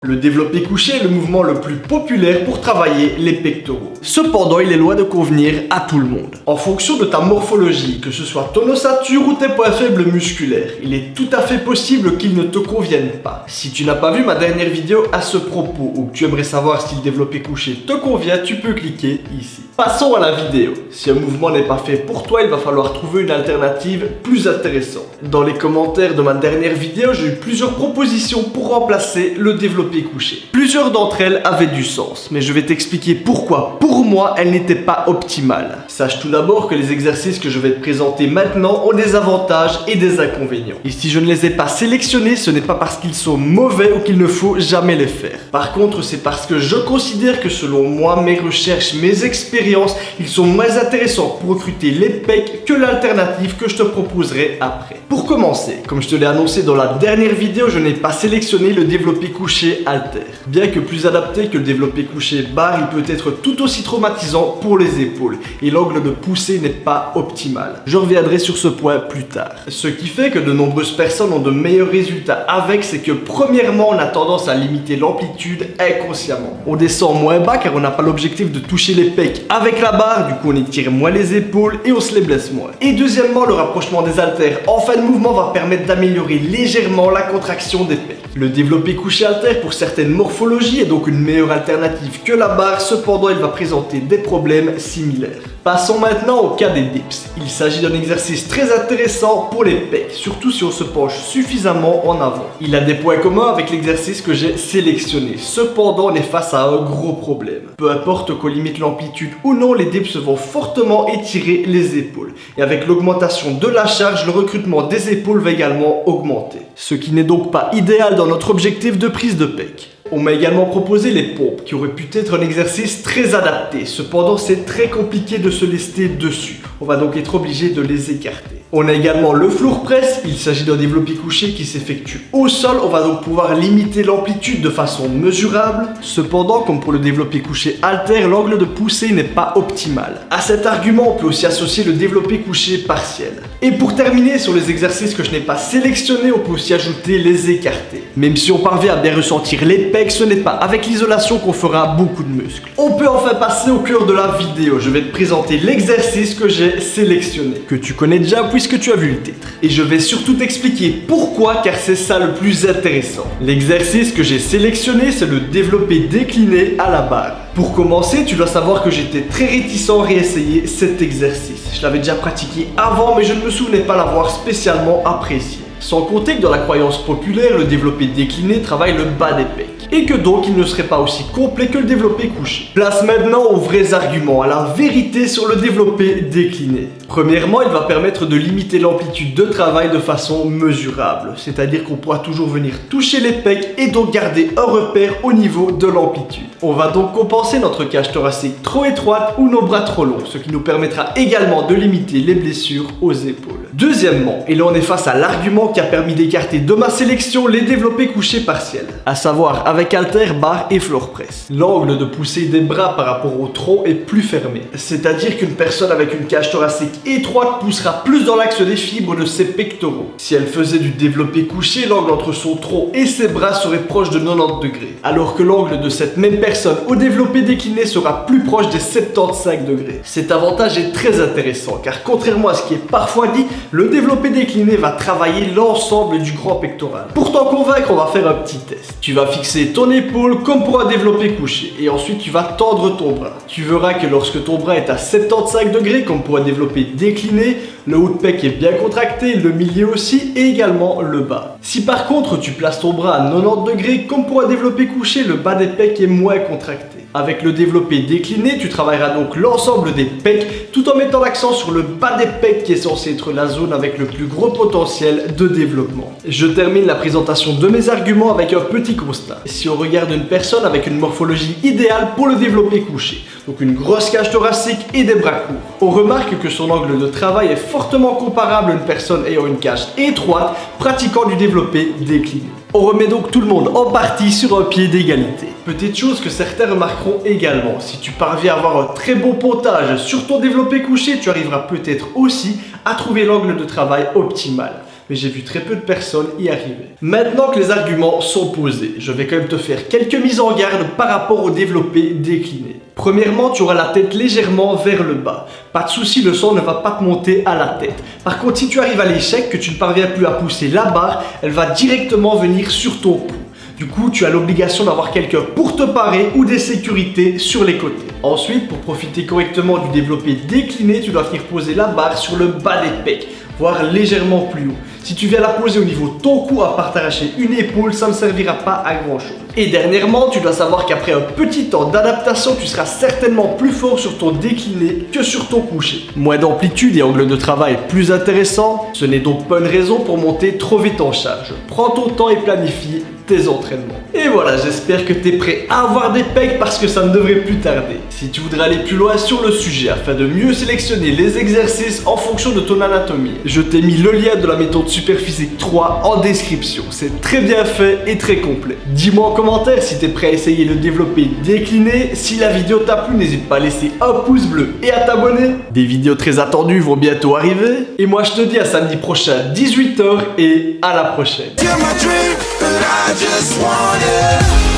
Le développé couché est le mouvement le plus populaire pour travailler les pectoraux. Cependant, il est loin de convenir à tout le monde. En fonction de ta morphologie, que ce soit ton ossature ou tes points faibles musculaires, il est tout à fait possible qu'il ne te convienne pas. Si tu n'as pas vu ma dernière vidéo à ce propos ou que tu aimerais savoir si le développé couché te convient, tu peux cliquer ici. Passons à la vidéo. Si un mouvement n'est pas fait pour toi, il va falloir trouver une alternative plus intéressante. Dans les commentaires de ma dernière vidéo, j'ai eu plusieurs propositions pour remplacer le développé couché. Plusieurs d'entre elles avaient du sens, mais je vais t'expliquer pourquoi, pour moi, elles n'étaient pas optimales. Sache tout d'abord que les exercices que je vais te présenter maintenant ont des avantages et des inconvénients. Et si je ne les ai pas sélectionnés, ce n'est pas parce qu'ils sont mauvais ou qu'il ne faut jamais les faire. Par contre, c'est parce que je considère que selon moi, mes recherches, mes expériences, ils sont moins intéressants pour recruter les pecs que l'alternative que je te proposerai après. Pour commencer, comme je te l'ai annoncé dans la dernière vidéo, je n'ai pas sélectionné le développé couché haltère. Bien que plus adapté que le développé couché barre, il peut être tout aussi traumatisant pour les épaules et l'angle de poussée n'est pas optimal. Je reviendrai sur ce point plus tard. Ce qui fait que de nombreuses personnes ont de meilleurs résultats avec, c'est que premièrement, on a tendance à limiter l'amplitude inconsciemment. On descend moins bas car on n'a pas l'objectif de toucher les pecs avec la barre, du coup on étire moins les épaules et on se les blesse moins. Et deuxièmement, le rapprochement des haltères en fin de mouvement va permettre d'améliorer légèrement la contraction des pecs. Le développé couché haltère pour certaines morphologies est donc une meilleure alternative que la barre, cependant il va présenter des problèmes similaires. Passons maintenant au cas des dips. Il s'agit d'un exercice très intéressant pour les pecs, surtout si on se penche suffisamment en avant. Il a des points communs avec l'exercice que j'ai sélectionné, cependant on est face à un gros problème. Peu importe qu'on limite l'amplitude ou non, les dips vont fortement étirer les épaules. Et avec l'augmentation de la charge, le recrutement des épaules va également augmenter. Ce qui n'est donc pas idéal dans notre objectif de prise de pec. On m'a également proposé les pompes, qui auraient pu être un exercice très adapté. Cependant, c'est très compliqué de se lester dessus. On va donc être obligé de les écarter. On a également le floor press, il s'agit d'un développé couché qui s'effectue au sol, on va donc pouvoir limiter l'amplitude de façon mesurable. Cependant, comme pour le développé couché haltère, l'angle de poussée n'est pas optimal. À cet argument, on peut aussi associer le développé couché partiel. Et pour terminer, sur les exercices que je n'ai pas sélectionnés, on peut aussi ajouter les écartés. Même si on parvient à bien ressentir les pecs, ce n'est pas avec l'isolation qu'on fera beaucoup de muscles. On peut enfin passer au cœur de la vidéo, je vais te présenter l'exercice que j'ai sélectionné, que tu connais déjà puisque tu as vu le titre. Et je vais surtout t'expliquer pourquoi, car c'est ça le plus intéressant. L'exercice que j'ai sélectionné, c'est le développé décliné à la barre. Pour commencer, tu dois savoir que j'étais très réticent à réessayer cet exercice. Je l'avais déjà pratiqué avant, mais je ne me souvenais pas l'avoir spécialement apprécié. Sans compter que dans la croyance populaire, le développé décliné travaille le bas des pecs. Et que donc il ne serait pas aussi complet que le développé couché. Place maintenant aux vrais arguments, à la vérité sur le développé décliné. Premièrement, il va permettre de limiter l'amplitude de travail de façon mesurable. C'est-à-dire qu'on pourra toujours venir toucher les pecs et donc garder un repère au niveau de l'amplitude. On va donc compenser notre cage thoracique trop étroite ou nos bras trop longs, ce qui nous permettra également de limiter les blessures aux épaules. Deuxièmement, et là on est face à l'argument qui a permis d'écarter de ma sélection les développés couchés partiels, à savoir avec haltère, barre et floor press. L'angle de poussée des bras par rapport au tronc est plus fermé, c'est-à-dire qu'une personne avec une cage thoracique étroite poussera plus dans l'axe des fibres de ses pectoraux. Si elle faisait du développé couché, l'angle entre son tronc et ses bras serait proche de 90 degrés, alors que l'angle de cette même personne au développé décliné sera plus proche des 75 degrés. Cet avantage est très intéressant, car contrairement à ce qui est parfois dit, le développé décliné va travailler l'ensemble du grand pectoral. Pour t'en convaincre, on va faire un petit test. Tu vas fixer ton épaule comme pour un développé couché et ensuite tu vas tendre ton bras. Tu verras que lorsque ton bras est à 75 degrés comme pour un développé décliné, le haut de pec est bien contracté, le milieu aussi et également le bas. Si par contre tu places ton bras à 90 degrés comme pour un développé couché, le bas des pecs est moins contracté. Avec le développé décliné, tu travailleras donc l'ensemble des pecs tout en mettant l'accent sur le bas des pecs qui est censé être la zone avec le plus gros potentiel de développement. Je termine la présentation de mes arguments avec un petit constat. Si on regarde une personne avec une morphologie idéale pour le développé couché, donc une grosse cage thoracique et des bras courts, on remarque que son angle de travail est fortement comparable à une personne ayant une cage étroite pratiquant du développé décliné. On remet donc tout le monde en partie sur un pied d'égalité. Petite chose que certains remarqueront également, si tu parviens à avoir un très bon pontage sur ton développé couché, tu arriveras peut-être aussi à trouver l'angle de travail optimal. mais j'ai vu très peu de personnes y arriver. Maintenant que les arguments sont posés, je vais quand même te faire quelques mises en garde par rapport au développé décliné. Premièrement, tu auras la tête légèrement vers le bas. Pas de souci, le sang ne va pas te monter à la tête. Par contre, si tu arrives à l'échec, que tu ne parviens plus à pousser la barre, elle va directement venir sur ton cou. Du coup, tu as l'obligation d'avoir quelqu'un pour te parer ou des sécurités sur les côtés. Ensuite, pour profiter correctement du développé décliné, tu dois venir poser la barre sur le bas des pecs, voire légèrement plus haut. Si tu viens la poser au niveau de ton cou, à part t'arracher une épaule, ça ne servira pas à grand chose. Et dernièrement, tu dois savoir qu'après un petit temps d'adaptation, tu seras certainement plus fort sur ton décliné que sur ton couché. Moins d'amplitude et angle de travail plus intéressant, ce n'est donc pas une raison pour monter trop vite en charge. Prends ton temps et planifie tes entraînements. Et voilà, j'espère que tu es prêt à avoir des pecs parce que ça ne devrait plus tarder. Si tu voudrais aller plus loin sur le sujet afin de mieux sélectionner les exercices en fonction de ton anatomie, je t'ai mis le lien de la méthode Superphysique 3 en description. C'est très bien fait et très complet. Dis-moi en commentaire si tu es prêt à essayer le développé décliné. Si la vidéo t'a plu, n'hésite pas à laisser un pouce bleu et à t'abonner. Des vidéos très attendues vont bientôt arriver. Et moi je te dis à samedi prochain 18h et à la prochaine. Just want it.